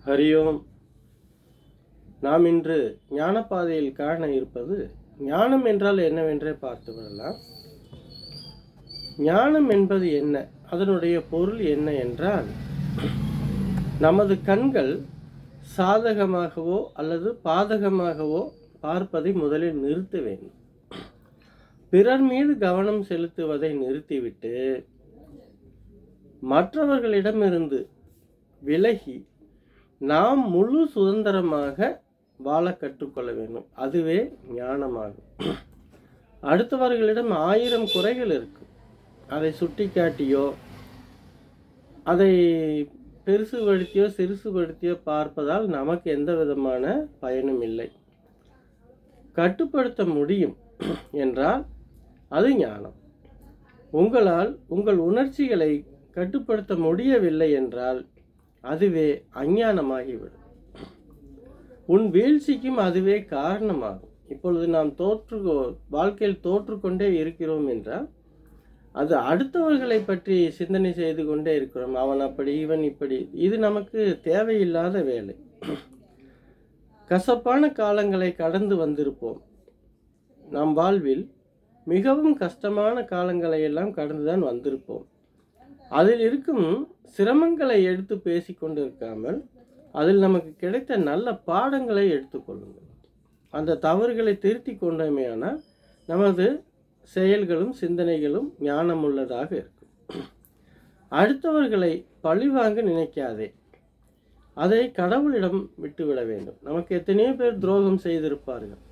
ஹரியோம். நாம் இன்று ஞானப்பாதையில் காண இருப்பது ஞானம் என்றால் என்னவென்றே பார்த்து விடலாம். ஞானம் என்பது என்ன, அதனுடைய பொருள் என்ன என்றால், நமது கண்கள் சாதகமாகவோ அல்லது பாதகமாகவோ பார்ப்பதை முதலில் நிறுத்த வேண்டும். பிறர் மீது கவனம் செலுத்துவதை நிறுத்திவிட்டு மற்றவர்களிடமிருந்து விலகி நாம் முழு சுதந்திரமாக வாழ கற்றுக்கொள்ள வேண்டும். அதுவே ஞானமாகும். அடுத்தவர்களிடம் 1000 குறைகள் இருக்கும். அதை சுட்டிக்காட்டியோ அதை பெருசுபடுத்தியோ சிறுசுபடுத்தியோ பார்ப்பதால் நமக்கு எந்த விதமான பயனும் இல்லை. கட்டுப்படுத்த முடியும் என்றால் அது ஞானம். உங்களால் உங்கள் உணர்ச்சிகளை கட்டுப்படுத்த முடியவில்லை என்றால் அதுவே அஞ்ஞானமாகிவிடும். உன் வீழ்ச்சிக்கும் அதுவே காரணமாகும். இப்பொழுது நாம் வாழ்க்கையில் தோற்றுக்கொண்டே இருக்கிறோம் என்றால் அது அடுத்தவர்களை பற்றி சிந்தனை செய்து கொண்டே இருக்கிறோம். அவன் அப்படி, இவன் இப்படி. இது நமக்கு தேவையில்லாத வேலை. கசப்பான காலங்களை கடந்து வந்திருப்போம். நம் வாழ்வில் மிகவும் கஷ்டமான காலங்களை எல்லாம் கடந்துதான் வந்திருப்போம். அதில் இருக்கும் சிரமங்களை எடுத்து பேசிக்கொண்டிருக்காமல் அதில் நமக்கு கிடைத்த நல்ல பாடங்களை எடுத்துக்கொள்ளுங்கள். அந்த தவறுகளை திருத்தி கொண்டோமேயானால் நமது செயல்களும் சிந்தனைகளும் ஞானமுள்ளதாக இருக்கும். அடுத்தவர்களை பழிவாங்க நினைக்காதே. அதை கடவுளிடம் விட்டுவிட வேண்டும். நமக்கு எத்தனையோ பேர் துரோகம் செய்திருப்பார்கள்.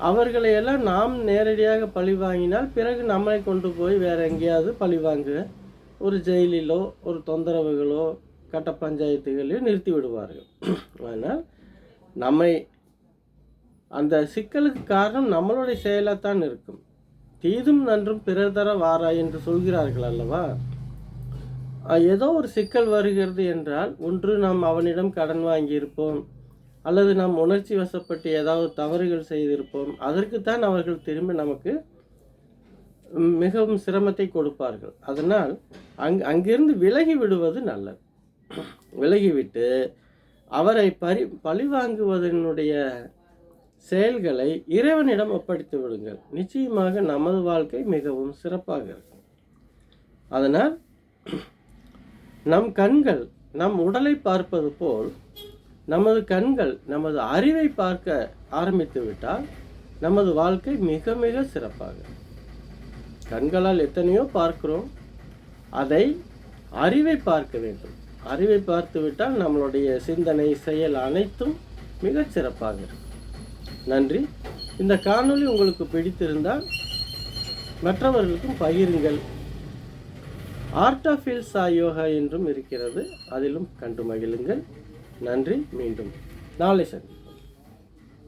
அவர்களை எல்லாம் நாம் நேரடியாக பழி வாங்கினால் பிறகு நம்மளை கொண்டு போய் வேற எங்கேயாவது பழி வாங்க ஒரு ஜெயிலிலோ ஒரு தொந்தரவுகளோ கட்ட பஞ்சாயத்துகளிலோ நிறுத்தி விடுவார்கள். ஆனால் நம்மை அந்த சிக்கலுக்கு காரணம் நம்மளுடைய செயலாகத்தான் இருக்கும். தீதும் நன்றும் பிறர் தர வாராய் என்று சொல்கிறார்கள் அல்லவா? ஏதோ ஒரு சிக்கல் வருகிறது என்றால் ஒன்று நாம் அவனிடம் கடன் வாங்கியிருப்போம், அல்லது நாம் உணர்ச்சி வசப்பட்டு ஏதாவது தவறுகள் செய்திருப்போம். அதற்குத்தான் அவர்கள் திரும்ப நமக்கு மிகவும் சிரமத்தை கொடுப்பார்கள். அதனால் அங்கிருந்து விலகி விடுவது நல்லது. விலகிவிட்டு அவரை பழிவாங்குவதனுடைய செயல்களை இறைவனிடம் ஒப்படைத்து விடுங்கள். நிச்சயமாக நமது வாழ்க்கை மிகவும் சிறப்பாக இருக்கும். அதனால் நம் கண்கள் நம் உடலை பார்ப்பது போல் நமது கண்கள் நமது அறிவை பார்க்க ஆரம்பித்து விட்டால் நமது வாழ்க்கை மிக மிக சிறப்பாக. கண்களால் எத்தனையோ பார்க்கிறோம், அதை அறிவை பார்க்க வேண்டும். அறிவை பார்த்து விட்டால் நம்மளுடைய சிந்தனை செயல் அனைத்தும் மிகச் சிறப்பாக இருக்கும். நன்றி. இந்த காணொளி உங்களுக்கு பிடித்திருந்தால் மற்றவர்களுக்கும் பகிருங்கள். ஆர்ட் ஆஃப் ஹில்ஸா யோகா என்றும் இருக்கிறது, அதிலும் கண்டு மகிழுங்கள். நன்றி. மீண்டும் நாளை சந்திப்போம்.